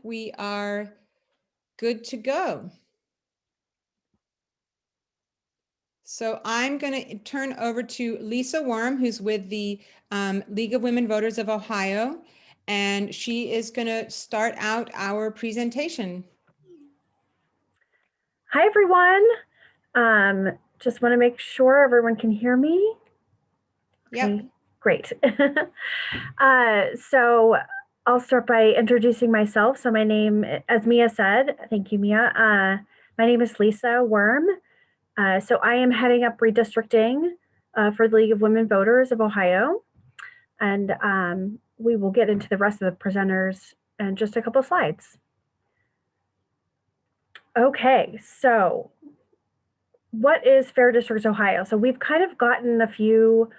we are good to go. So I'm going to turn over to Lisa Worm, who's with the League of Women Voters of Ohio, and she is going to start out our presentation. Hi, everyone. Just want to make sure everyone can hear me. Yep. Okay, great. So I'll start by introducing myself. So my name, as Mia said, thank you, Mia. My name is Lisa Worm. So I am heading up redistricting for the League of Women Voters of Ohio. And we will get into the rest of the presenters in just a couple slides. Okay, so what is Fair Districts Ohio? So we've kind of gotten a few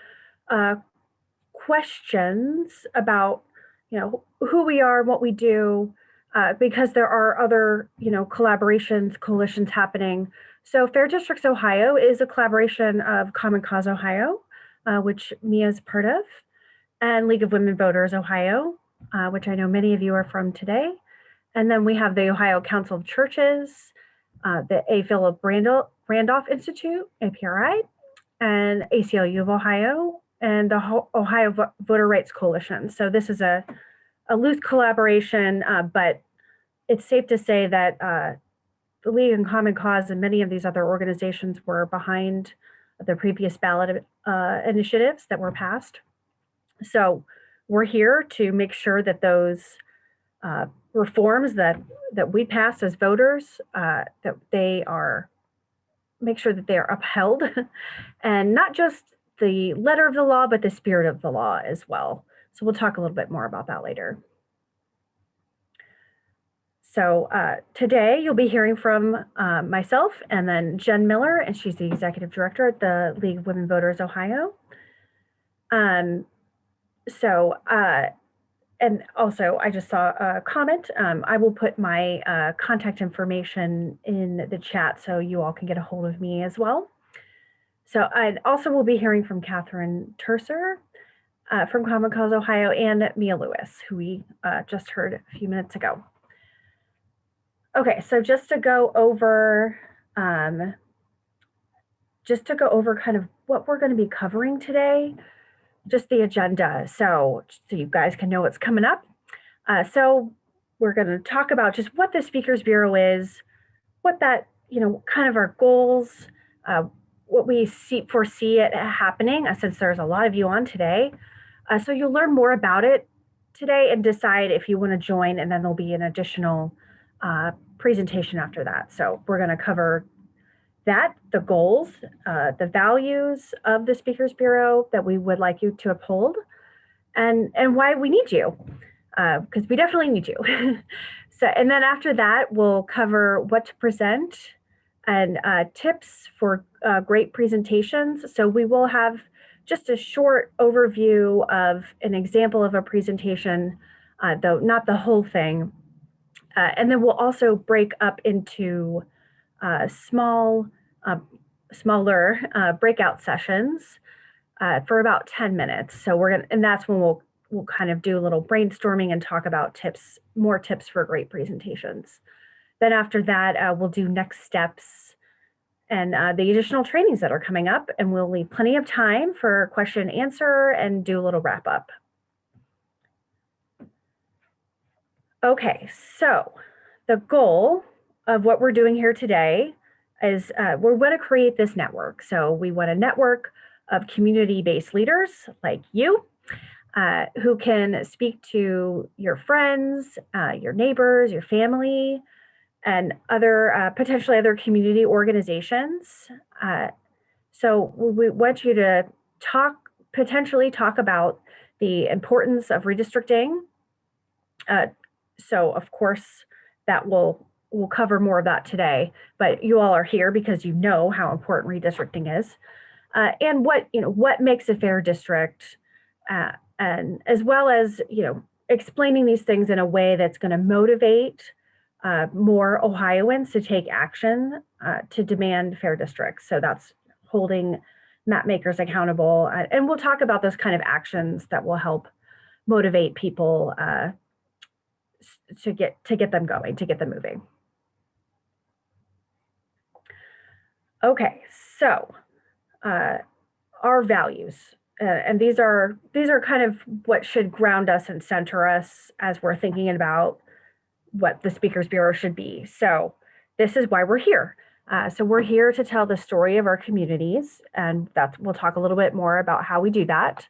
questions about, who we are, what we do, because there are other, collaborations, coalitions happening. So Fair Districts Ohio is a collaboration of Common Cause Ohio, which Mia is part of, and League of Women Voters Ohio, which I know many of you are from today. And then we have the Ohio Council of Churches, the A. Philip Randolph Institute, APRI, and ACLU of Ohio, and the Ohio Voter Rights Coalition. So this is a loose collaboration, but it's safe to say that the League and Common Cause and many of these other organizations were behind the previous ballot initiatives that were passed. So we're here to make sure that those reforms that we pass as voters, that they are, make sure that they are upheld, and not just the letter of the law, but the spirit of the law as well. So we'll talk a little bit more about that later. So today you'll be hearing from myself and then Jen Miller, and she's the executive director at the League of Women Voters Ohio. And also, I just saw a comment. I will put my contact information in the chat so you all can get a hold of me as well. So I also will be hearing from Catherine Terser from Common Cause Ohio, and Mia Lewis, who we just heard a few minutes ago. Okay, so just to go over kind of what we're going to be covering today, just the agenda, so you guys can know what's coming up. So we're going to talk about just what the Speakers Bureau is, what that, kind of our goals, what we foresee it happening, since there's a lot of you on today. So you'll learn more about it today and decide if you want to join, and then there'll be an additional presentation after that. So we're going to cover that, the goals, the values of the Speakers Bureau that we would like you to uphold, and why we need you, because we definitely need you. So, and then after that, we'll cover what to present and tips for great presentations. So we will have just a short overview of an example of a presentation, though not the whole thing. And then we'll also break up into smaller breakout sessions for about 10 minutes. So and that's when we'll kind of do a little brainstorming and talk about more tips for great presentations. Then after that, we'll do next steps and the additional trainings that are coming up, and we'll leave plenty of time for question and answer and do a little wrap up. Okay, so the goal of what we're doing here today is we're going to create this network. So we want a network of community-based leaders like you who can speak to your friends, your neighbors, your family, and other potentially other community organizations. So we want you to potentially talk about the importance of redistricting. So of course that we'll cover more of that today, but you all are here because you know how important redistricting is, and what makes a fair district, and as well as explaining these things in a way that's going to motivate more Ohioans to take action to demand fair districts. So that's holding map makers accountable, and we'll talk about those kind of actions that will help motivate people to get them going, to get them moving. Okay, so our values, and these are kind of what should ground us and center us as we're thinking about what the Speakers Bureau should be. So this is why we're here. So we're here to tell the story of our communities, and we'll talk a little bit more about how we do that.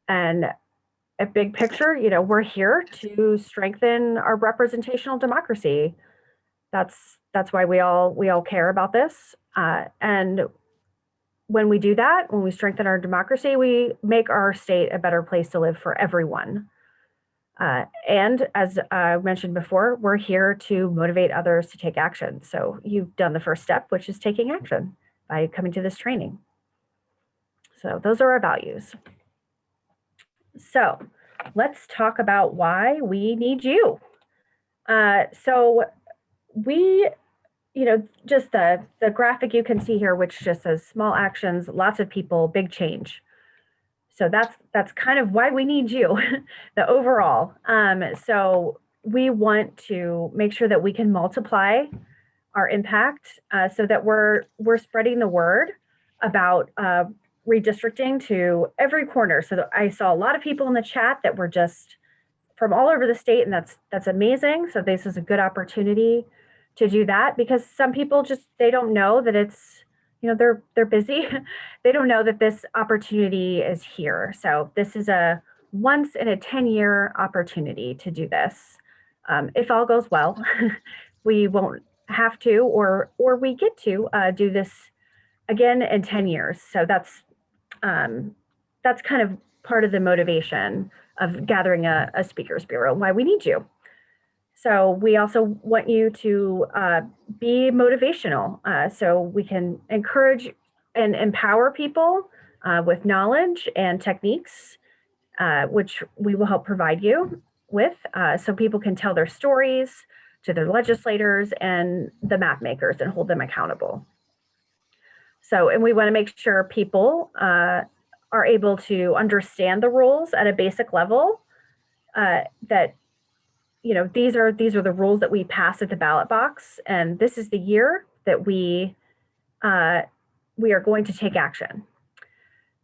And a big picture, we're here to strengthen our representational democracy. That's why we all care about this. And when we do that, when we strengthen our democracy, we make our state a better place to live for everyone. And as I mentioned before, we're here to motivate others to take action. So you've done the first step, which is taking action by coming to this training. So those are our values. So let's talk about why we need you. So we, just the graphic you can see here, which just says small actions, lots of people, big change. So that's kind of why we need you, the overall. So we want to make sure that we can multiply our impact so that we're spreading the word about redistricting to every corner. So I saw a lot of people in the chat that were just from all over the state, and that's amazing. So this is a good opportunity to do that, because some people they don't know that it's, they're busy. They don't know that this opportunity is here. So this is a once in a 10-year opportunity to do this. If all goes well, we won't have to, or we get to do this again in 10 years. So that's kind of part of the motivation of gathering a Speakers Bureau, why we need you. So we also want you to be motivational, so we can encourage and empower people with knowledge and techniques, which we will help provide you with, so people can tell their stories to their legislators and the map makers and hold them accountable. So, and we want to make sure people are able to understand the rules at a basic level, that these are the rules that we pass at the ballot box, and this is the year that we are going to take action.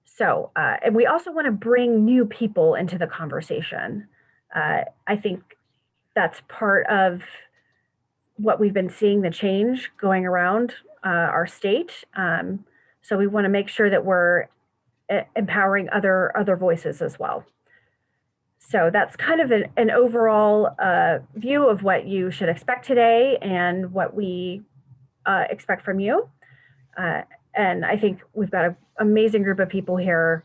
So, and we also want to bring new people into the conversation. I think that's part of what we've been seeing, the change going around our state. So we want to make sure that we're empowering other voices as well. So that's kind of an overall view of what you should expect today and what we expect from you. And I think we've got an amazing group of people here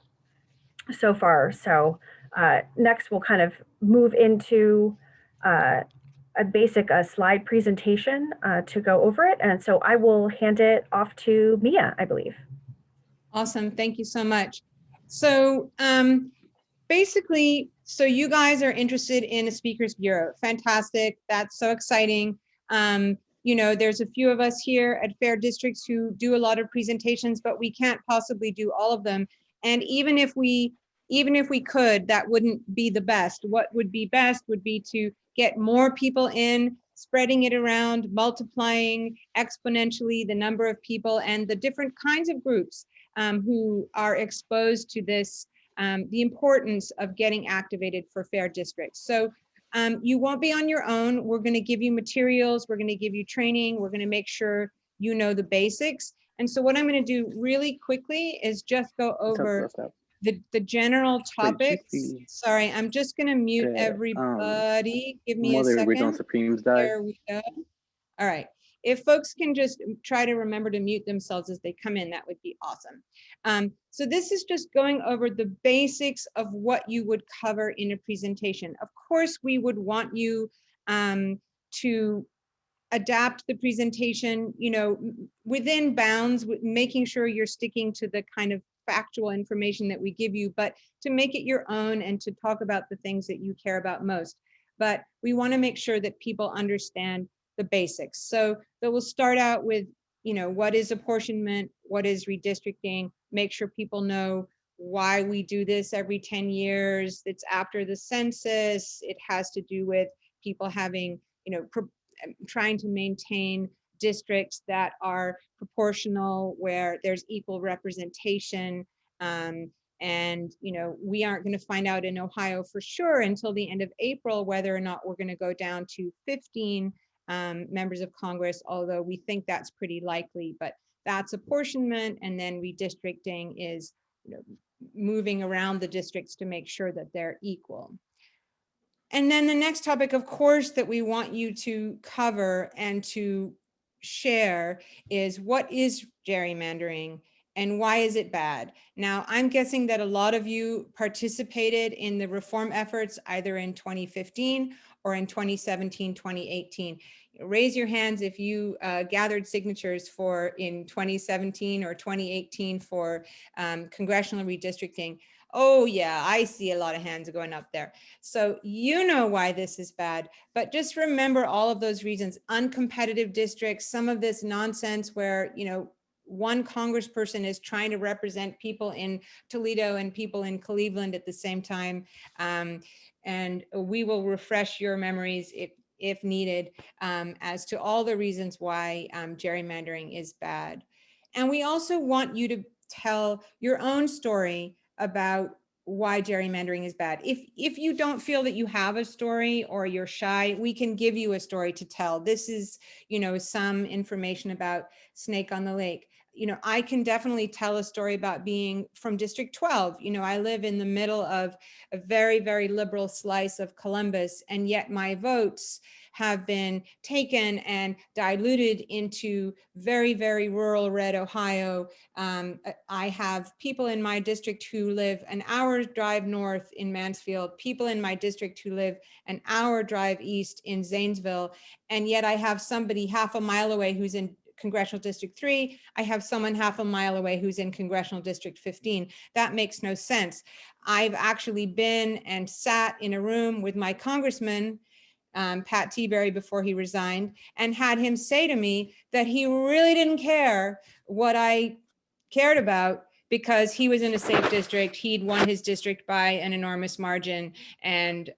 so far. So next we'll kind of move into a basic slide presentation to go over it. And so I will hand it off to Mia, I believe. Awesome, thank you so much. So basically, so you guys are interested in a Speakers Bureau. Fantastic, that's so exciting. There's a few of us here at Fair Districts who do a lot of presentations, but we can't possibly do all of them. And even if we could, that wouldn't be the best. What would be best would be to get more people in, spreading it around, multiplying exponentially the number of people and the different kinds of groups who are exposed to this, the importance of getting activated for Fair Districts. So you won't be on your own. We're going to give you materials. We're going to give you training. We're going to make sure you know the basics. And so what I'm going to do really quickly is just go over the general topics. Sorry, I'm just going to mute everybody. Give me a second. There we go. All right. If folks can just try to remember to mute themselves as they come in, that would be awesome. So this is just going over the basics of what you would cover in a presentation. Of course, we would want you to adapt the presentation, within bounds, making sure you're sticking to the kind of factual information that we give you, but to make it your own and to talk about the things that you care about most. But we want to make sure that people understand the basics. So we'll start out with, what is apportionment, what is redistricting, make sure people know why we do this every 10 years. It's after the census. It has to do with people having, trying to maintain districts that are proportional, where there's equal representation. And, we aren't going to find out in Ohio for sure until the end of April whether or not we're going to go down to 15 members of Congress, although we think that's pretty likely. But that's apportionment, and then redistricting is, moving around the districts to make sure that they're equal. And then the next topic, of course, that we want you to cover and to share is, what is gerrymandering and why is it bad? Now, I'm guessing that a lot of you participated in the reform efforts either in 2015 or in 2017, 2018. Raise your hands if you gathered signatures for in 2017 or 2018 for congressional redistricting. Oh yeah, I see a lot of hands going up there. So you know why this is bad, but just remember all of those reasons: uncompetitive districts, some of this nonsense where, one congressperson is trying to represent people in Toledo and people in Cleveland at the same time. And we will refresh your memories if needed, as to all the reasons why gerrymandering is bad. And we also want you to tell your own story about why gerrymandering is bad. If you don't feel that you have a story or you're shy, we can give you a story to tell. This is, some information about Snake on the Lake. I can definitely tell a story about being from District 12. I live in the middle of a very, very liberal slice of Columbus, and yet my votes have been taken and diluted into very, very rural red Ohio. I have people in my district who live an hour's drive north in Mansfield, people in my district who live an hour drive east in Zanesville, and yet I have somebody half a mile away who's in Congressional District 3. I have someone half a mile away who's in Congressional District 15. That makes no sense. I've actually been and sat in a room with my congressman, Pat Tiberi, before he resigned, and had him say to me that he really didn't care what I cared about, because he was in a safe district. He'd won his district by an enormous margin, and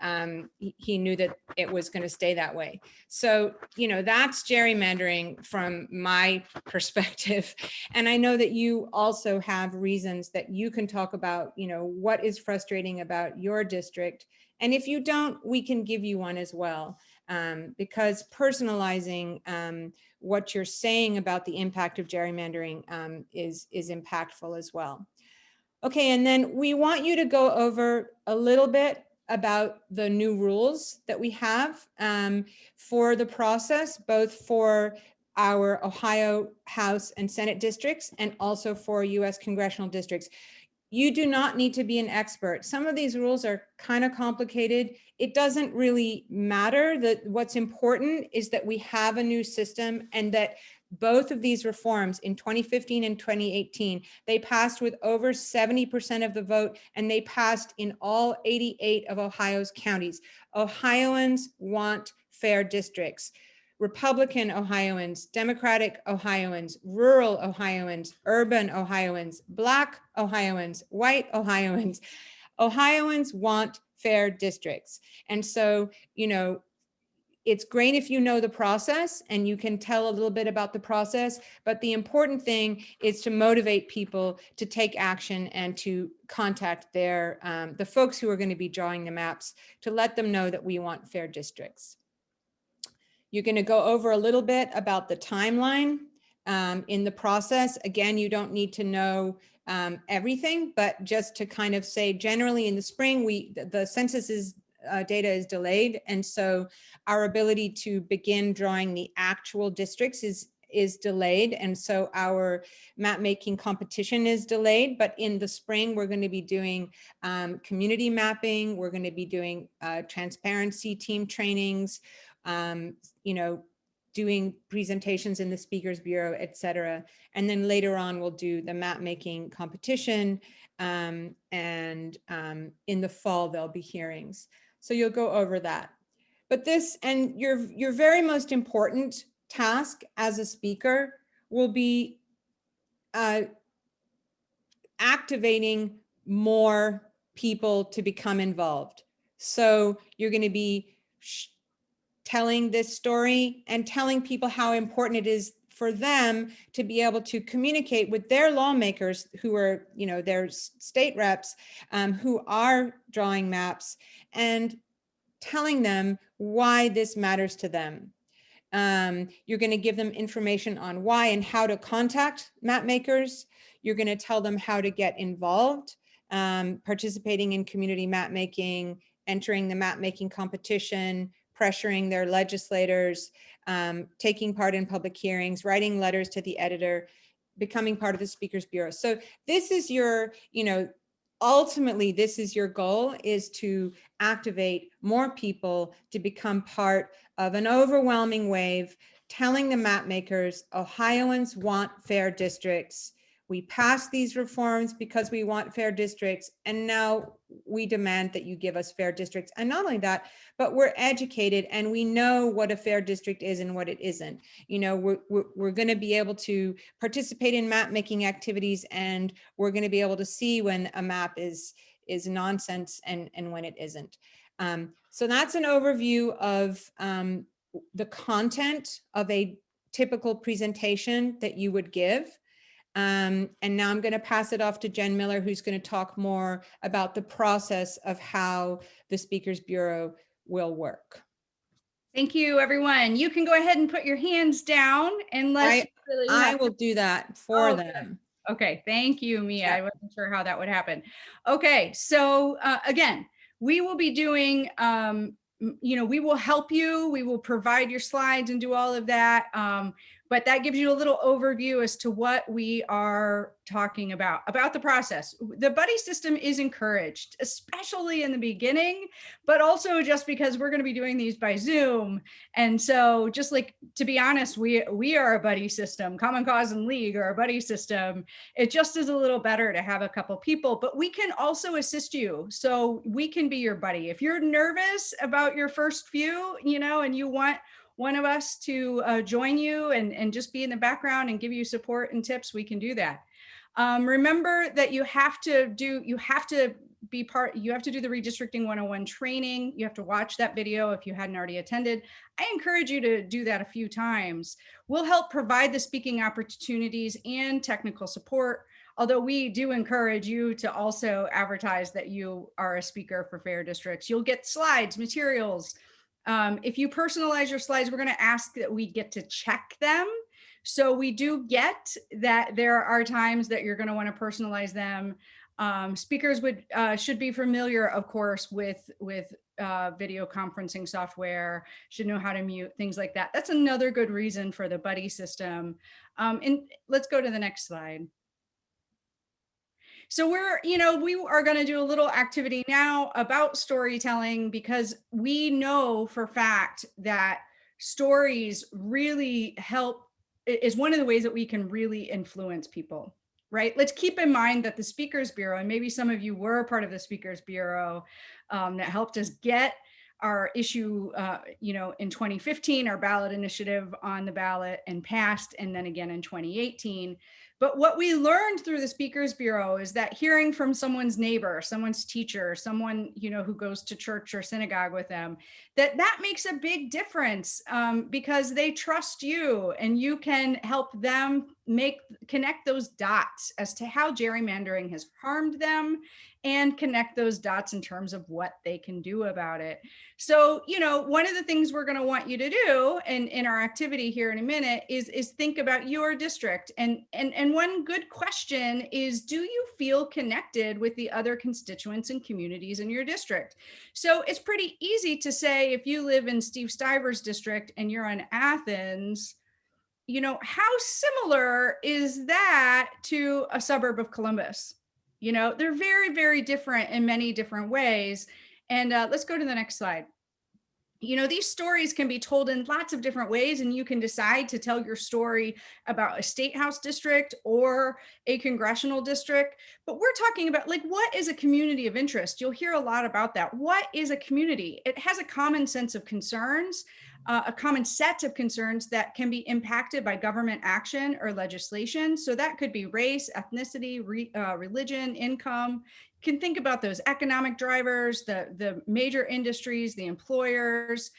he knew that it was going to stay that way. So, that's gerrymandering from my perspective. And I know that you also have reasons that you can talk about, what is frustrating about your district. And if you don't, we can give you one as well, because personalizing what you're saying about the impact of gerrymandering is impactful as well. Okay, and then we want you to go over a little bit about the new rules that we have for the process, both for our Ohio House and Senate districts, and also for US congressional districts. You do not need to be an expert. Some of these rules are kind of complicated. It doesn't really matter. That what's important is that we have a new system, and that both of these reforms in 2015 and 2018, they passed with over 70% of the vote, and they passed in all 88 of Ohio's counties. Ohioans want fair districts. Republican Ohioans, Democratic Ohioans, rural Ohioans, urban Ohioans, Black Ohioans, white Ohioans. Ohioans want fair districts. And so, it's great if you know the process and you can tell a little bit about the process, but the important thing is to motivate people to take action and to contact the folks who are going to be drawing the maps, to let them know that we want fair districts. You're going to go over a little bit about the timeline in the process. Again, you don't need to know everything, but just to kind of say, generally in the spring, the census data is delayed. And so our ability to begin drawing the actual districts is delayed. And so our map making competition is delayed. But in the spring, we're going to be doing community mapping. We're going to be doing transparency team trainings, doing presentations in the Speakers Bureau, et cetera. And then later on, we'll do the map making competition. And in the fall, there'll be hearings. So you'll go over that. But this, and your very most important task as a speaker will be activating more people to become involved. So you're going to be telling this story and telling people how important it is for them to be able to communicate with their lawmakers who are, their state reps, who are drawing maps, and telling them why this matters to them. You're going to give them information on why and how to contact map makers. You're going to tell them how to get involved, participating in community map making, entering the map making competition, pressuring their legislators, taking part in public hearings, writing letters to the editor, becoming part of the Speakers Bureau. So this is your, ultimately, this is your goal, is to activate more people to become part of an overwhelming wave, telling the map makers, Ohioans want fair districts. We passed these reforms because we want fair districts, and now we demand that you give us fair districts. And not only that, but we're educated and we know what a fair district is and what it isn't. We're going to be able to participate in map making activities, and we're going to be able to see when a map is nonsense and when it isn't. So that's an overview of the content of a typical presentation that you would give. And now I'm going to pass it off to Jen Miller, who's going to talk more about the process of how the Speakers Bureau will work. Thank you, everyone. You can go ahead and put your hands down unless you really I will do that for them. Okay, thank you, Mia. Yeah. I wasn't sure how that would happen. Okay, so again, we will be doing, we will help you. We will provide your slides and do all of that. But that gives you a little overview as to what we are talking about the process. The buddy system is encouraged, especially in the beginning, but also just because we're going to be doing these by Zoom. And so just like, to be honest, we are a buddy system. Common Cause and League are a buddy system. It just is a little better to have a couple people, but we can also assist you. So we can be your buddy. If you're nervous about your first few, and you want one of us to join you and just be in the background and give you support and tips, we can do that. Remember that you have to do the redistricting 101 training. You have to watch that video if you hadn't already attended. I encourage you to do that a few times. We'll help provide the speaking opportunities and technical support, although we do encourage you to also advertise that you are a speaker for fair districts. You'll get slides, materials. If you personalize your slides, we're going to ask that we get to check them. So we do get that there are times that you're going to want to personalize them. Speakers should be familiar, of course, with video conferencing software, should know how to mute, things like that. That's another good reason for the buddy system. And let's go to the next slide. So we are going to do a little activity now about storytelling, because we know for fact that stories really help, is one of the ways that we can really influence people, right? Let's keep in mind that the Speakers Bureau, and maybe some of you were a part of the Speakers Bureau, that helped us get our issue, in 2015, our ballot initiative on the ballot and passed, and then again in 2018. But what we learned through the Speakers Bureau is that hearing from someone's neighbor, someone's teacher, someone, who goes to church or synagogue with them, that makes a big difference, because they trust you and you can help them connect those dots as to how gerrymandering has harmed them, and connect those dots in terms of what they can do about it. So, one of the things we're going to want you to do in our activity here in a minute is think about your district. And one good question is, do you feel connected with the other constituents and communities in your district? So it's pretty easy to say, if you live in Steve Stiver's district and you're in Athens, how similar is that to a suburb of Columbus? They're very, very different in many different ways. And let's go to the next slide. These stories can be told in lots of different ways, and you can decide to tell your story about a state house district or a congressional district. But we're talking about, what is a community of interest? You'll hear a lot about that. What is a community? It has a common sense of concerns, a common set of concerns that can be impacted by government action or legislation. So that could be race, ethnicity, religion, income. You can think about those economic drivers, the major industries, the employers.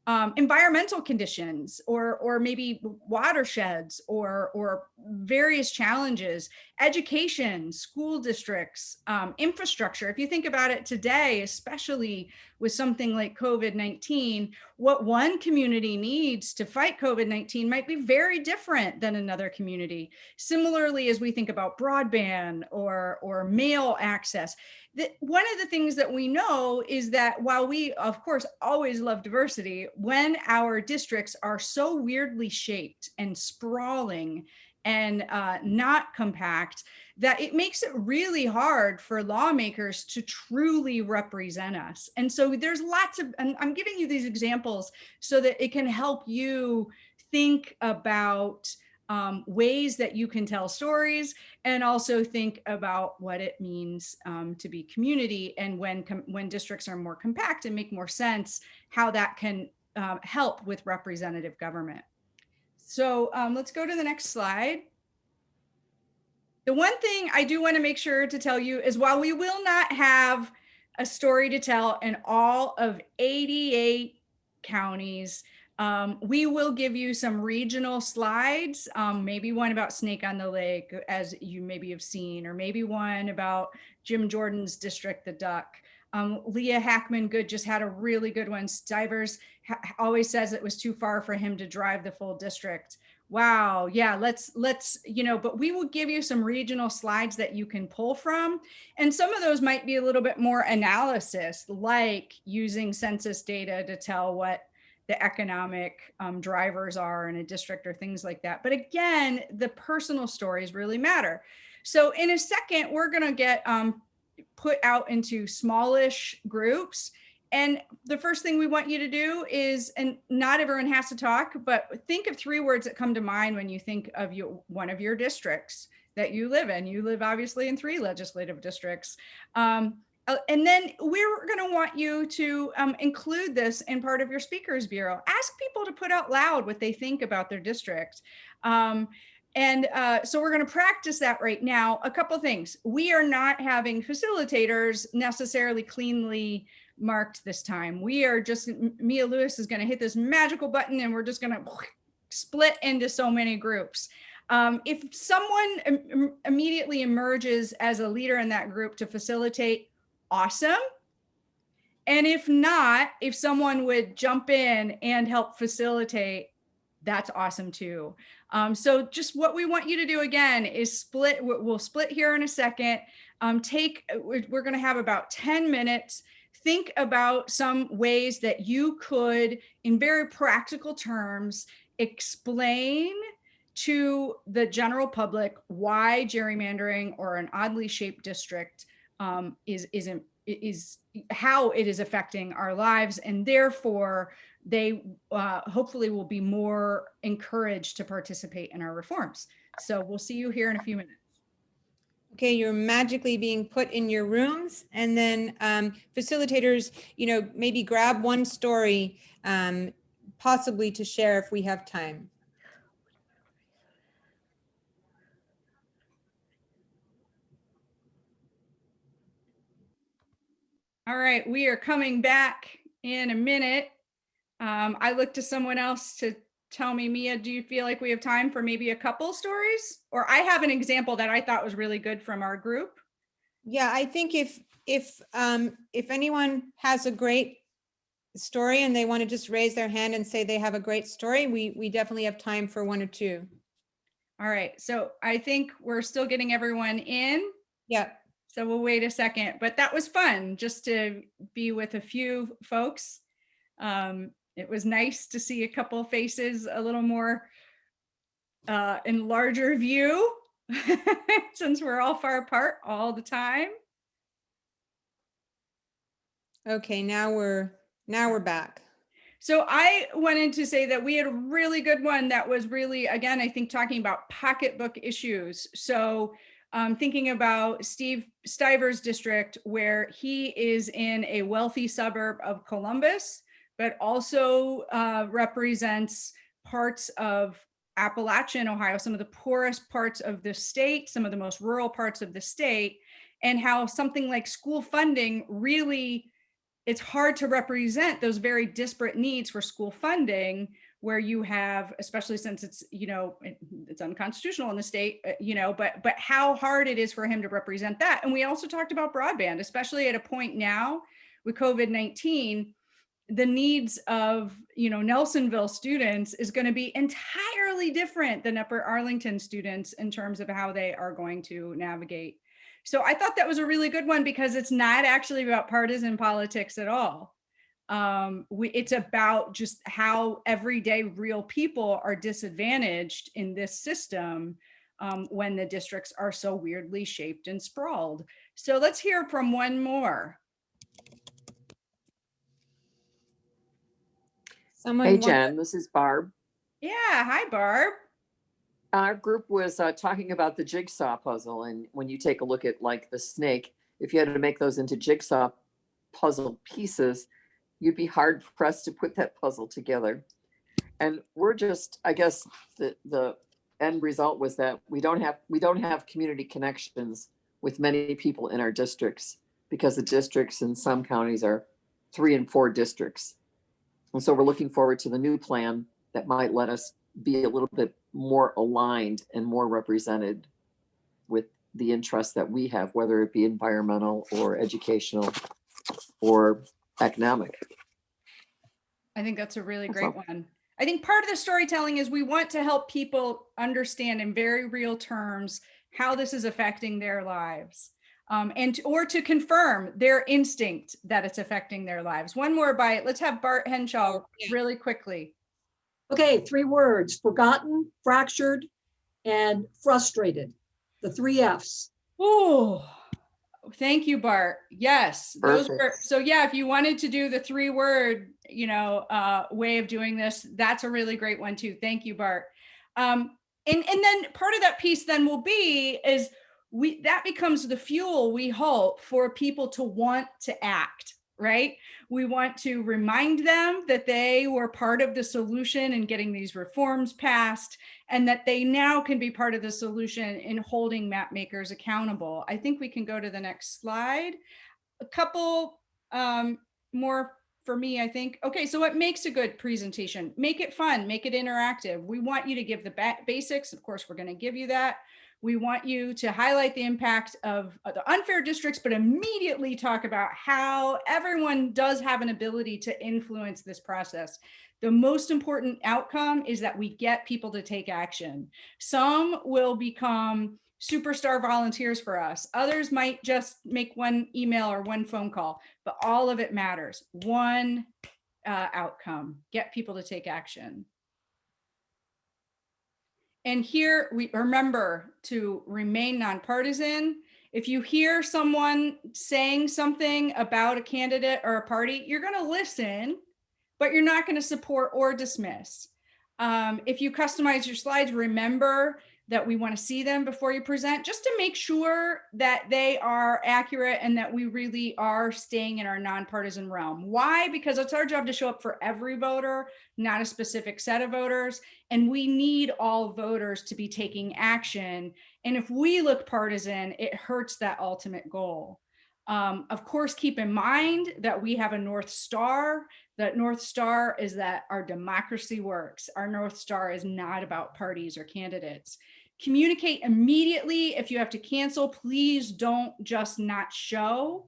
environmental conditions, or maybe watersheds, or various challenges, education, school districts, infrastructure. If you think about it today, especially with something like COVID-19, what one community needs to fight COVID-19 might be very different than another community. Similarly, as we think about broadband or mail access, one of the things that we know is that while we, of course, always love diversity, when our districts are so weirdly shaped and sprawling and not compact, that it makes it really hard for lawmakers to truly represent us. And so there's lots of, and I'm giving you these examples so that it can help you think about ways that you can tell stories, and also think about what it means to be community, and when districts are more compact and make more sense, how that can help with representative government. So let's go to the next slide. The one thing I do want to make sure to tell you is, while we will not have a story to tell in all of 88 counties, we will give you some regional slides, maybe one about Snake on the Lake, as you maybe have seen, or maybe one about Jim Jordan's district, the Duck. Leah Hackman Good just had a really good one. Stivers always says it was too far for him to drive the full district. Wow, yeah, let's, but we will give you some regional slides that you can pull from. And some of those might be a little bit more analysis, like using census data to tell what the economic drivers are in a district, or things like that. But again, the personal stories really matter. So in a second, we're gonna get put out into smallish groups. And the first thing we want you to do is, and not everyone has to talk, but think of 3 words that come to mind when you think of one of your districts that you live in. You live obviously in 3 legislative districts. And then we're going to want you to include this in part of your speakers bureau. Ask people to put out loud what they think about their district. So we're going to practice that right now. A couple things. We are not having facilitators necessarily cleanly marked this time. We are just, Mia Lewis is going to hit this magical button, and we're just going to split into so many groups. If someone immediately emerges as a leader in that group to facilitate, awesome. And if not, if someone would jump in and help facilitate, that's awesome too. So just what we want you to do again is split. We'll split here in a second. We're going to have about 10 minutes. Think about some ways that you could, in very practical terms, explain to the general public why gerrymandering or an oddly shaped district is how it is affecting our lives, and therefore they hopefully will be more encouraged to participate in our reforms. So we'll see you here in a few minutes. Okay, you're magically being put in your rooms, and then facilitators, maybe grab one story, possibly to share if we have time. All right, we are coming back in a minute. I look to someone else to tell me, Mia, do you feel like we have time for maybe a couple stories? Or I have an example that I thought was really good from our group. Yeah, I think if anyone has a great story and they want to just raise their hand and say they have a great story, we definitely have time for 1 or 2. All right, so I think we're still getting everyone in. Yeah. So we'll wait a second, but that was fun just to be with a few folks. It was nice to see a couple faces a little more in larger view since we're all far apart all the time. Okay, now we're back. So I wanted to say that we had a really good one that was really, again, I think talking about pocketbook issues. So thinking about Steve Stivers' district, where he is in a wealthy suburb of Columbus, but also represents parts of Appalachian Ohio, some of the poorest parts of the state, some of the most rural parts of the state, and how something like school funding really it's hard to represent those very disparate needs for school funding, where you have, especially since it's, it's unconstitutional in the state, but how hard it is for him to represent that. And we also talked about broadband, especially at a point now with COVID-19, the needs of, Nelsonville students is going to be entirely different than Upper Arlington students in terms of how they are going to navigate. So I thought that was a really good one, because it's not actually about partisan politics at all. It's about just how everyday real people are disadvantaged in this system, when the districts are so weirdly shaped and sprawled. So let's hear from one more. Someone Hey, wants- Jen, this is Barb. Yeah, hi, Barb. Our group was talking about the jigsaw puzzle, and when you take a look at like the snake, if you had to make those into jigsaw puzzle pieces, you'd be hard pressed to put that puzzle together. And we're just, I guess, the end result was that we don't have community connections with many people in our districts, because the districts in some counties are 3 and 4 districts. And so we're looking forward to the new plan that might let us be a little bit more aligned and more represented with the interests that we have, whether it be environmental or educational or economic. I think that's a really That's great all. one. I think part of the storytelling is we want to help people understand in very real terms how this is affecting their lives, or to confirm their instinct that it's affecting their lives. One more bite. Let's have Bart Henshaw really quickly. Okay, 3 words: forgotten, fractured, and frustrated. The 3 F's. Oh, thank you, Bart. Yes, those Perfect. were, so yeah, if you wanted to do the 3-word, way of doing this, that's a really great one too. Thank you, Bart. And then part of that piece then will be is that becomes the fuel, we hope, for people to want to act, right? We want to remind them that they were part of the solution in getting these reforms passed, and that they now can be part of the solution in holding map makers accountable. I think we can go to the next slide. A couple more for me, I think. Okay, so what makes a good presentation? Make it fun, make it interactive. We want you to give the basics. Of course, we're going to give you that. We want you to highlight the impact of the unfair districts, but immediately talk about how everyone does have an ability to influence this process. The most important outcome is that we get people to take action. Some will become superstar volunteers for us. Others might just make one email or one phone call, but all of it matters. One outcome: get people to take action. And here we remember to remain nonpartisan. If you hear someone saying something about a candidate or a party, you're going to listen, but you're not going to support or dismiss. If you customize your slides, remember that we want to see them before you present, just to make sure that they are accurate and that we really are staying in our nonpartisan realm. Why? Because it's our job to show up for every voter, not a specific set of voters. And we need all voters to be taking action. And if we look partisan, it hurts that ultimate goal. Of course, keep in mind that we have a North Star. That North Star is that our democracy works. Our North Star is not about parties or candidates. Communicate immediately. If you have to cancel, please don't just not show.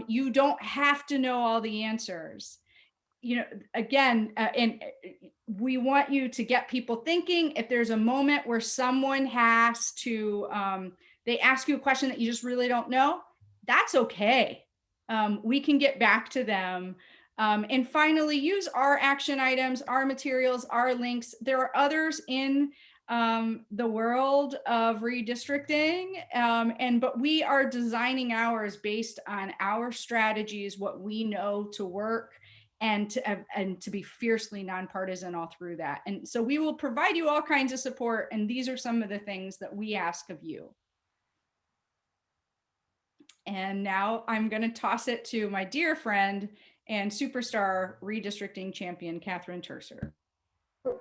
You don't have to know all the answers. Again, and we want you to get people thinking. If there's a moment where someone has to, they ask you a question that you just really don't know, that's okay. We can get back to them. And finally, use our action items, our materials, our links. There are others in the world of redistricting, but we are designing ours based on our strategies, what we know to work, and to be fiercely nonpartisan all through that. And so we will provide you all kinds of support, and these are some of the things that we ask of you. And now I'm going to toss it to my dear friend and superstar redistricting champion, Catherine Terser.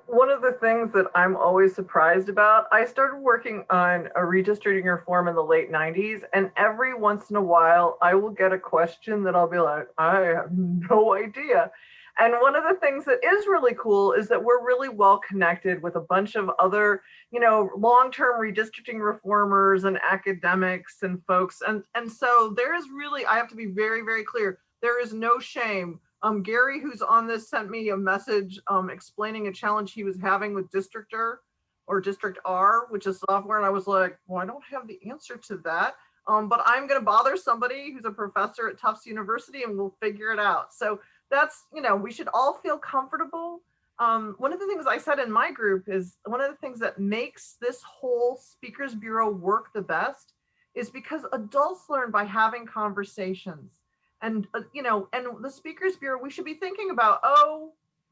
One of the things that I'm always surprised about, I started working on a redistricting reform in the late 90s, and every once in a while I will get a question that I'll be like, I have no idea. And one of the things that is really cool is that we're really well connected with a bunch of other, long-term redistricting reformers and academics and folks. And so there is really, I have to be very, very clear, there is no shame. Gary, who's on this, sent me a message explaining a challenge he was having with Districtor or District R, which is software. And I was like, well, I don't have the answer to that. But I'm going to bother somebody who's a professor at Tufts University and we'll figure it out. So that's, we should all feel comfortable. One of the things I said in my group is one of the things that makes this whole Speakers Bureau work the best is because adults learn by having conversations. And, and the Speakers Bureau, we should be thinking about,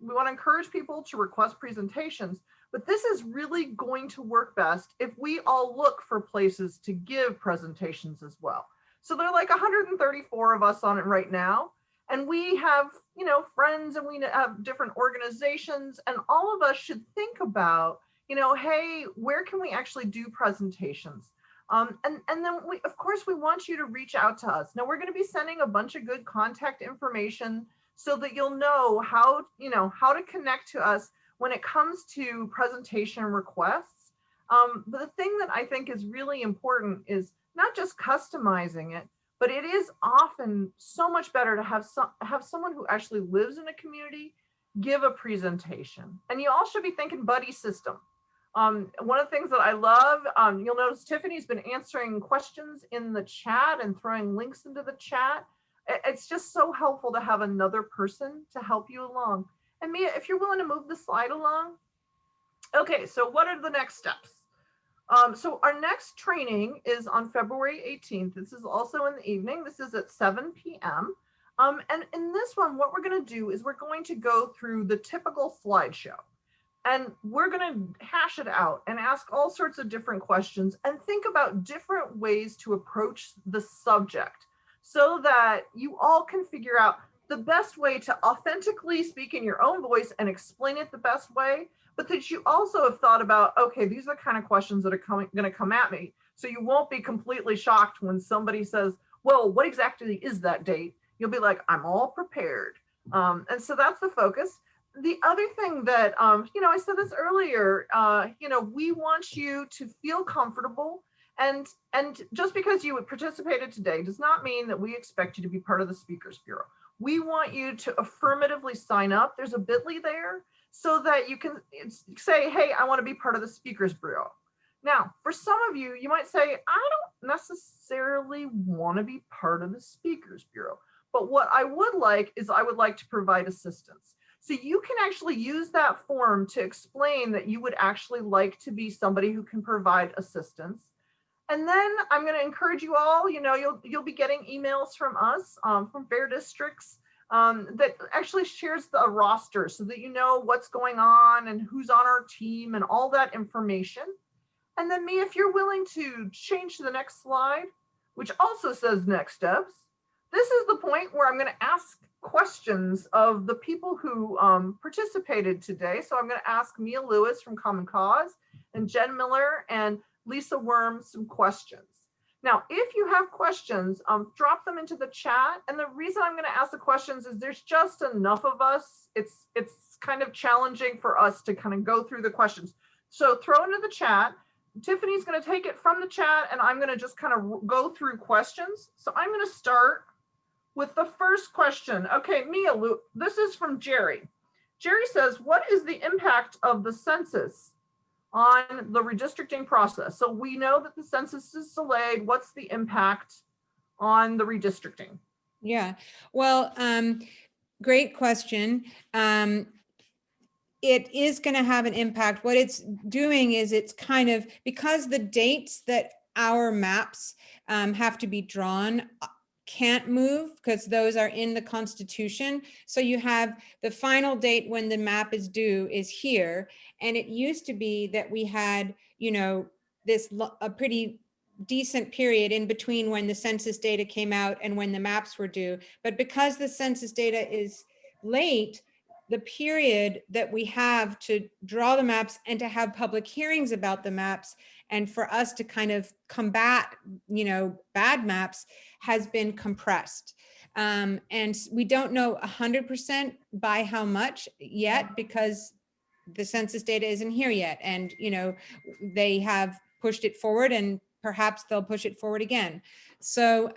we want to encourage people to request presentations, but this is really going to work best if we all look for places to give presentations as well. So there are like 134 of us on it right now. And we have, friends and we have different organizations, and all of us should think about, hey, where can we actually do presentations? And then of course, we want you to reach out to us. Now we're going to be sending a bunch of good contact information so that you'll know how to connect to us when it comes to presentation requests. But the thing that I think is really important is not just customizing it, but it is often so much better to have someone who actually lives in a community give a presentation. And you all should be thinking buddy system. One of the things that I love, you'll notice Tiffany's been answering questions in the chat and throwing links into the chat. It's just so helpful to have another person to help you along. And Mia, if you're willing to move the slide along. Okay, so what are the next steps? So our next training is on February 18th. This is also in the evening. This is at 7 p.m. And in this one, what we're going to do is we're going to go through the typical slideshow. And we're going to hash it out and ask all sorts of different questions and think about different ways to approach the subject so that you all can figure out the best way to authentically speak in your own voice and explain it the best way, but that you also have thought about, okay, these are the kind of questions that are going to come at me. So you won't be completely shocked when somebody says, well, what exactly is that date? You'll be like, I'm all prepared. And so that's the focus. The other thing that, I said this earlier, we want you to feel comfortable, and just because you participated today does not mean that we expect you to be part of the Speakers Bureau. We want you to affirmatively sign up. There's a bit.ly there so that you can say, hey, I want to be part of the Speakers Bureau. Now, for some of you, you might say, I don't necessarily want to be part of the Speakers Bureau, but what I would like is I would like to provide assistance. So you can actually use that form to explain that you would actually like to be somebody who can provide assistance. And then I'm going to encourage you all, you'll be getting emails from us, from Fair Districts, that actually shares the roster so that you know what's going on and who's on our team and all that information. And then Mia, if you're willing to change to the next slide, which also says next steps, this is the point where I'm going to ask questions of the people who participated today. So I'm going to ask Mia Lewis from Common Cause and Jen Miller and Lisa Worm some questions. Now, if you have questions, drop them into the chat. And the reason I'm going to ask the questions is there's just enough of us. It's kind of challenging for us to kind of go through the questions. So throw into the chat. Tiffany's going to take it from the chat and I'm going to just kind of go through questions. So I'm going to start with the first question. Okay, Mia, this is from Jerry. Jerry says, what is the impact of the census on the redistricting process? So we know that the census is delayed. What's the impact on the redistricting? Yeah, well, great question. It is going to have an impact. What it's doing is it's kind of, because the dates that our maps have to be drawn can't move because those are in the Constitution. So you have the final date when the map is due is here. And it used to be that we had, a pretty decent period in between when the census data came out and when the maps were due. But because the census data is late, the period that we have to draw the maps and to have public hearings about the maps and for us to kind of combat, bad maps has been compressed. And we don't know 100% by how much yet because the census data isn't here yet. And, they have pushed it forward and perhaps they'll push it forward again. So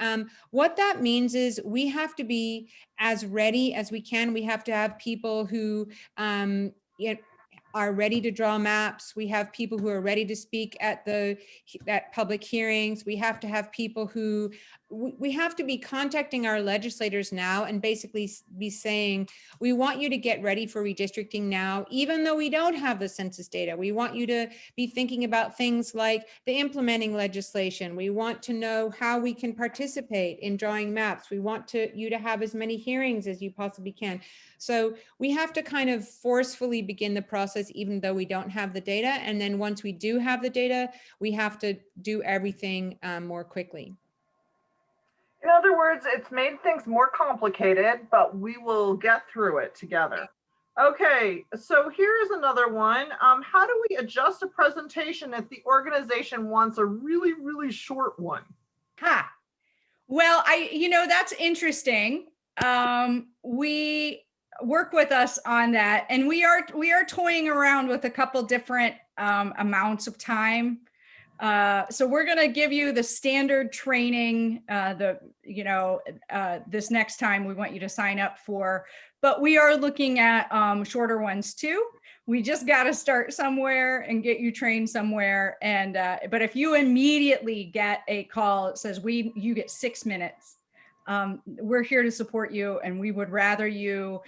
what that means is we have to be as ready as we can. We have to have people who are ready to draw maps. We have people who are ready to speak at public hearings. We have to have people who, we have to be contacting our legislators now and basically be saying, we want you to get ready for redistricting now, even though we don't have the census data. We want you to be thinking about things like the implementing legislation. We want to know how we can participate in drawing maps. We want you to have as many hearings as you possibly can. So we have to kind of forcefully begin the process, even though we don't have the data. And then once we do have the data, we have to do everything more quickly. In other words, it's made things more complicated, but we will get through it together. Okay, so here's another one. How do we adjust a presentation if the organization wants a really, really short one? Well, that's interesting. We work with us on that, and we are toying around with a couple different amounts of time. So we're going to give you the standard training, this next time we want you to sign up for, but we are looking at shorter ones too. We just got to start somewhere and get you trained somewhere. And, but if you immediately get a call that says you get 6 minutes, we're here to support you. And we would rather you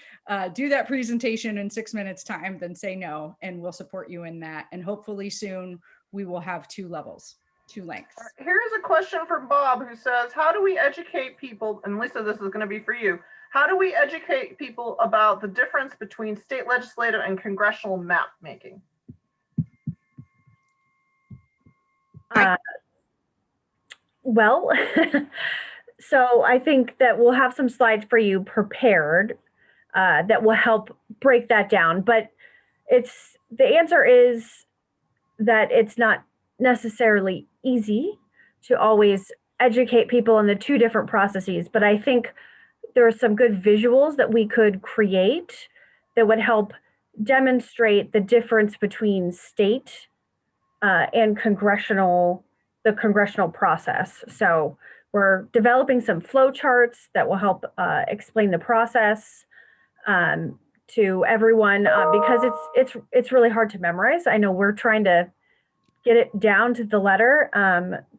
do that presentation in 6 minutes time than say no, and we'll support you in that. And hopefully soon we will have 2 levels, 2 lengths. Here's a question from Bob who says, how do we educate people, and Lisa, this is going to be for you, how do we educate people about the difference between state legislative and congressional map making? Well, so I think that we'll have some slides for you prepared that will help break that down, but the answer is that it's not necessarily easy to always educate people in the 2 different processes, but I think there are some good visuals that we could create that would help demonstrate the difference between state and the congressional process. So we're developing some flow charts that will help explain the process to everyone because it's really hard to memorize. I know we're trying to get it down to the letter,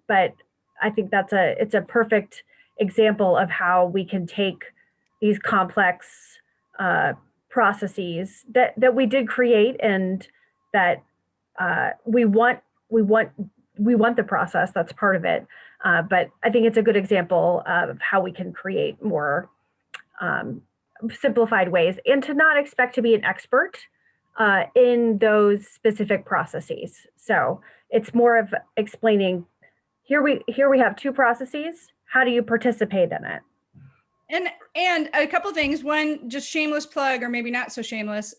but I think it's a perfect example of how we can take these complex processes that we did create and that we want the process. That's part of it. But I think it's a good example of how we can create more simplified ways and to not expect to be an expert in those specific processes. So it's more of explaining, here we have 2 processes. How do you participate in it? And a couple things. One, just shameless plug, or maybe not so shameless.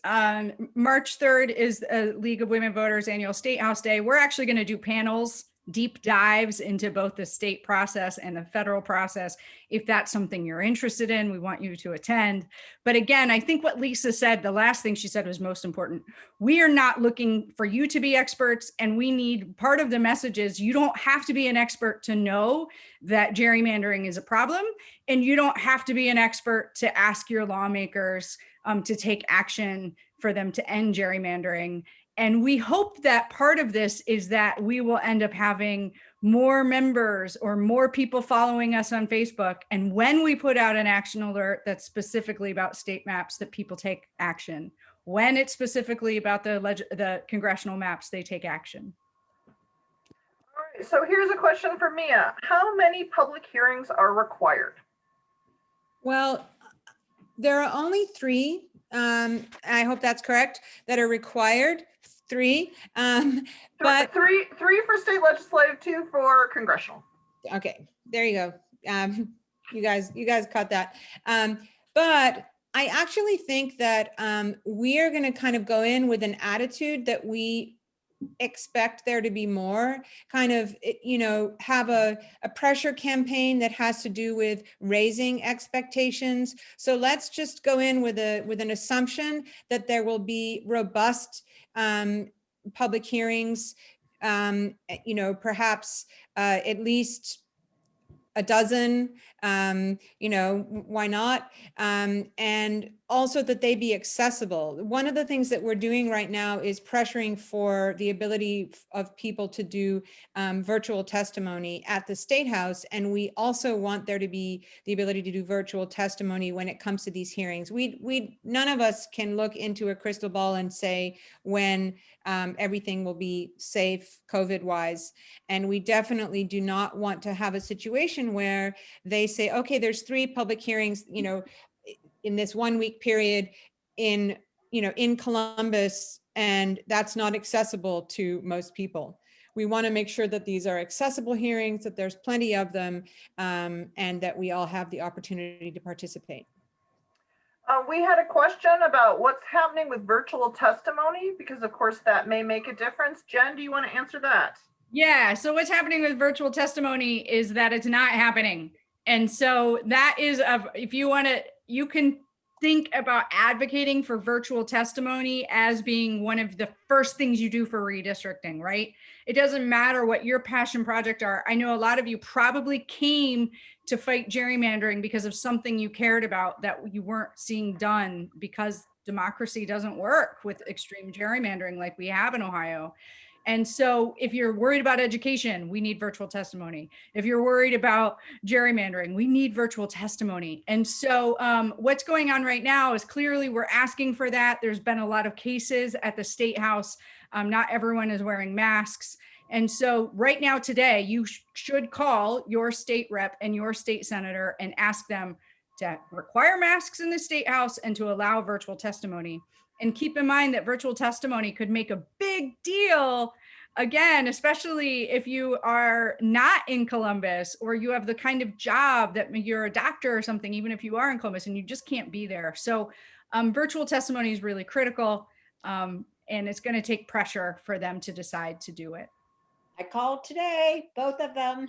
March 3rd is League of Women Voters annual State House Day. We're actually going to do panels, deep dives into both the state process and the federal process. If that's something you're interested in, we want you to attend. But again, I think what Lisa said, the last thing she said was most important. We are not looking for you to be experts, and we need, part of the message is you don't have to be an expert to know that gerrymandering is a problem, and you don't have to be an expert to ask your lawmakers to take action for them to end gerrymandering. And we hope that part of this is that we will end up having more members or more people following us on Facebook. And when we put out an action alert that's specifically about state maps, that people take action. When it's specifically about the congressional maps, they take action. All right, so here's a question for Mia. How many public hearings are required? Well, there are only 3. I hope that's correct, that are required. 3, but 3 for state legislative, 2 for congressional. Okay, there you go. You guys caught that. But I actually think that we are going to kind of go in with an attitude that we expect there to be more, kind of, have a pressure campaign that has to do with raising expectations. So let's just go in with an assumption that there will be robust public hearings, perhaps at least a dozen, why not? And also that they be accessible. One of the things that we're doing right now is pressuring for the ability of people to do virtual testimony at the State House. And we also want there to be the ability to do virtual testimony when it comes to these hearings. None of us can look into a crystal ball and say when everything will be safe COVID wise. And we definitely do not want to have a situation where they say, okay, there's 3 public hearings, in this 1 week period in Columbus, and that's not accessible to most people. We want to make sure that these are accessible hearings, that there's plenty of them, and that we all have the opportunity to participate. We had a question about what's happening with virtual testimony, because of course that may make a difference. Jen, do you want to answer that? Yeah, so what's happening with virtual testimony is that it's not happening. And so that is, if you want to, you can think about advocating for virtual testimony as being one of the first things you do for redistricting, right? It doesn't matter what your passion project are. I know a lot of you probably came to fight gerrymandering because of something you cared about that you weren't seeing done, because democracy doesn't work with extreme gerrymandering like we have in Ohio. And so if you're worried about education, we need virtual testimony. If you're worried about gerrymandering, we need virtual testimony. And so what's going on right now is clearly we're asking for that. There's been a lot of cases at the State House. Not everyone is wearing masks. And so right now today, you should call your state rep and your state senator and ask them to require masks in the State House and to allow virtual testimony. And keep in mind that virtual testimony could make a big deal, again, especially if you are not in Columbus or you have the kind of job that you're a doctor or something, even if you are in Columbus and you just can't be there. So virtual testimony is really critical, and it's going to take pressure for them to decide to do it. I called today, both of them.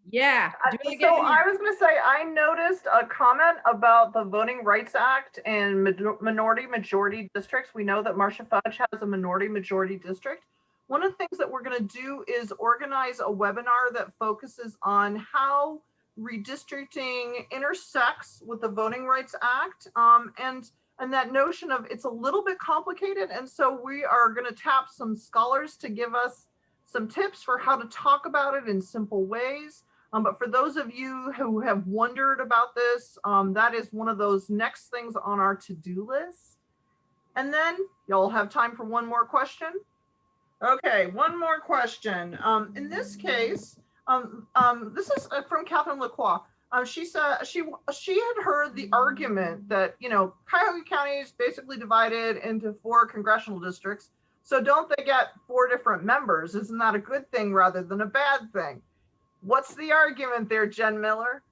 Yeah. So I was going to say, I noticed a comment about the Voting Rights Act and minority majority districts. We know that Marcia Fudge has a minority majority district. One of the things that we're going to do is organize a webinar that focuses on how redistricting intersects with the Voting Rights Act, and that notion of it's a little bit complicated. And so we are going to tap some scholars to give us some tips for how to talk about it in simple ways. But for those of you who have wondered about this, that is one of those next things on our to-do list. And then y'all have time for one more question. Okay, one more question. In this case, this is from Catherine Lacroix. She said she had heard the argument that, Cuyahoga County is basically divided into 4 congressional districts. So don't they get 4 different members? Isn't that a good thing rather than a bad thing? What's the argument there, Jen Miller?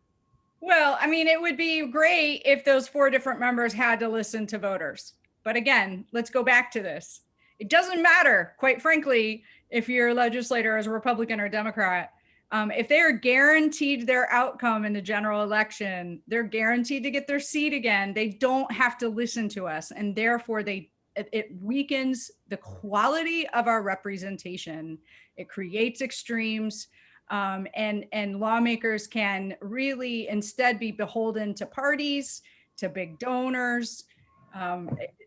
Well, I mean, it would be great if those 4 different members had to listen to voters. But again, let's go back to this. It doesn't matter, quite frankly, if your legislator is a Republican or Democrat. If they are guaranteed their outcome in the general election, they're guaranteed to get their seat again. They don't have to listen to us. And therefore, it weakens the quality of our representation. It creates extremes. And lawmakers can really instead be beholden to parties, to big donors.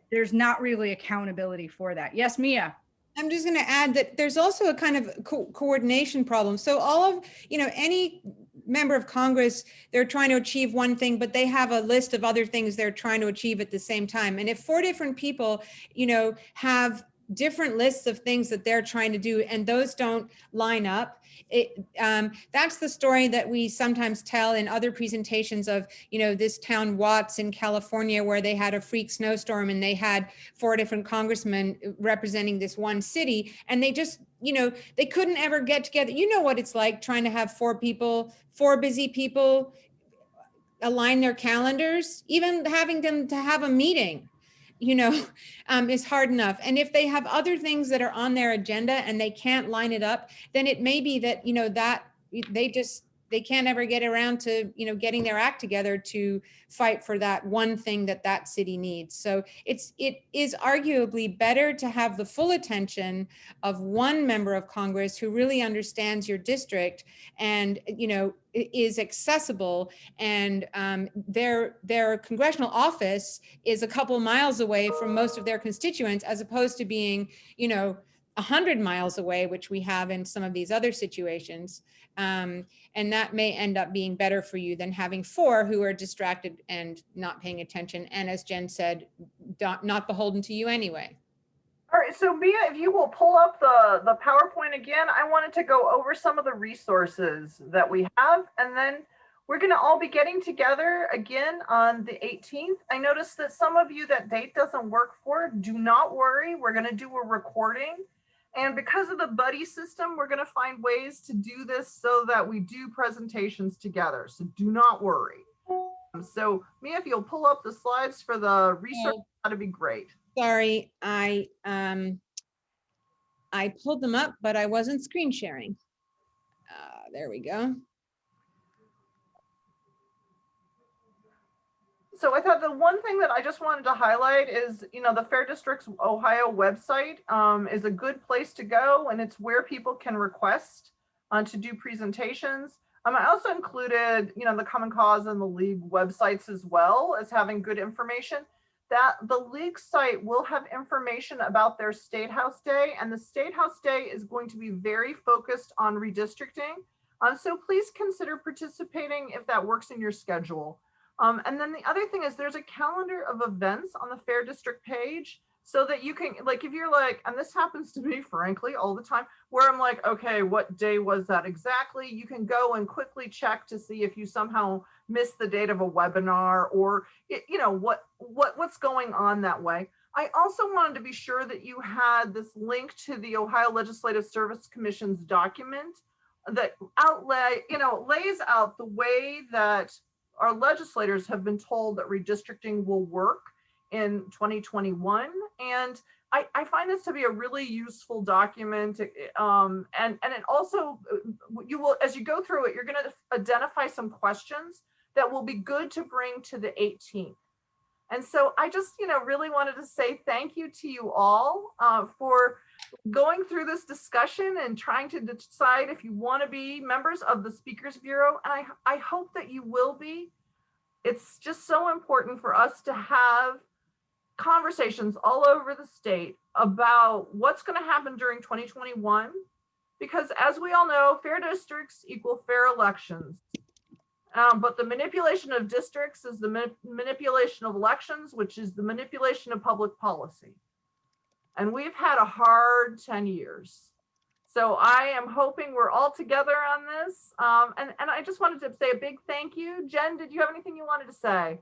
There's not really accountability for that. Yes, Mia. I'm just going to add that there's also a kind of coordination problem. So all of, any member of Congress, they're trying to achieve one thing, but they have a list of other things they're trying to achieve at the same time. And if 4 different people, have different lists of things that they're trying to do, and those don't line up, that's the story that we sometimes tell in other presentations of, this town Watts in California, where they had a freak snowstorm and they had 4 different congressmen representing this one city, and they just, they couldn't ever get together. You know what it's like trying to have 4 busy people align their calendars, even having them to have a meeting, you know, is hard enough. And if they have other things that are on their agenda and they can't line it up, then it may be that, you know, that they can't ever get around to, you know, getting their act together to fight for that one thing that that city needs. So it is arguably better to have the full attention of one member of Congress who really understands your district and, you know, is accessible, and their congressional office is a couple miles away from most of their constituents, as opposed to being, you know, 100 miles away, which we have in some of these other situations. And that may end up being better for you than having 4 who are distracted and not paying attention. And as Jen said, not beholden to you anyway. All right, so Mia, if you will pull up the PowerPoint again, I wanted to go over some of the resources that we have, and then we're gonna all be getting together again on the 18th. I noticed that some of you that date doesn't work for, do not worry, we're gonna do a recording. And because of the buddy system, we're gonna find ways to do this so that we do presentations together, so do not worry. So Mia, if you'll pull up the slides for the research, that'd be great. Sorry, I pulled them up, but I wasn't screen sharing. There we go. So I thought the one thing that I just wanted to highlight is, you know, the Fair Districts Ohio website is a good place to go, and it's where people can request to do presentations. I also included, you know, the Common Cause and the League websites as well as having good information. That the League site will have information about their State House Day, and the State House Day is going to be very focused on redistricting. So please consider participating if that works in your schedule. And then the other thing is there's a calendar of events on the Fair District page so that you can, like, if you're like, and this happens to me, frankly, all the time, where I'm like, okay, what day was that exactly? You can go and quickly check to see if you somehow missed the date of a webinar or, you know, what's going on that way. I also wanted to be sure that you had this link to the Ohio Legislative Service Commission's document that lays out the way that our legislators have been told that redistricting will work in 2021. And I find this to be a really useful document. And it also, you will, as you go through it, you're going to identify some questions that will be good to bring to the 18th. And so I just, you know, really wanted to say thank you to you all for going through this discussion and trying to decide if you want to be members of the Speakers Bureau. And I hope that you will be. It's just so important for us to have conversations all over the state about what's going to happen during 2021, because as we all know, fair districts equal fair elections. But the manipulation of districts is the manipulation of elections, which is the manipulation of public policy. And we've had a hard 10 years. So I am hoping we're all together on this. And I just wanted to say a big thank you. Jen, did you have anything you wanted to say?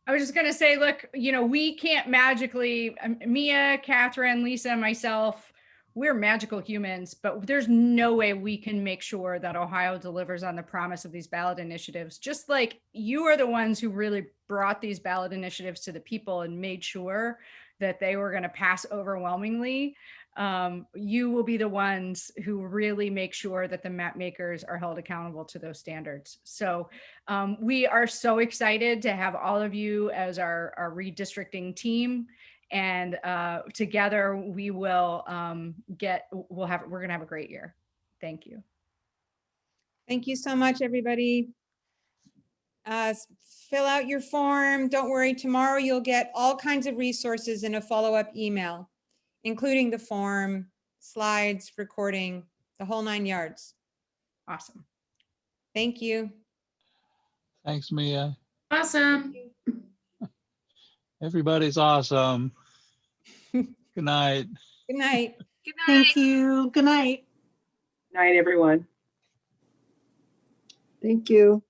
I was just going to say, look, you know, we can't magically, Mia, Catherine, Lisa, and myself, we're magical humans, but there's no way we can make sure that Ohio delivers on the promise of these ballot initiatives. Just like you are the ones who really brought these ballot initiatives to the people and made sure that they were going to pass overwhelmingly. You will be the ones who really make sure that the map makers are held accountable to those standards. So we are so excited to have all of you as our redistricting team. And together we will we're going to have a great year. Thank you. Thank you so much, everybody. Fill out your form. Don't worry, tomorrow you'll get all kinds of resources in a follow-up email, including the form, slides, recording, the whole 9 yards. Awesome. Thank you. Thanks, Mia. Awesome. Everybody's awesome. Good night. Good night. Good night. Thank you. Good night. Night, everyone. Thank you.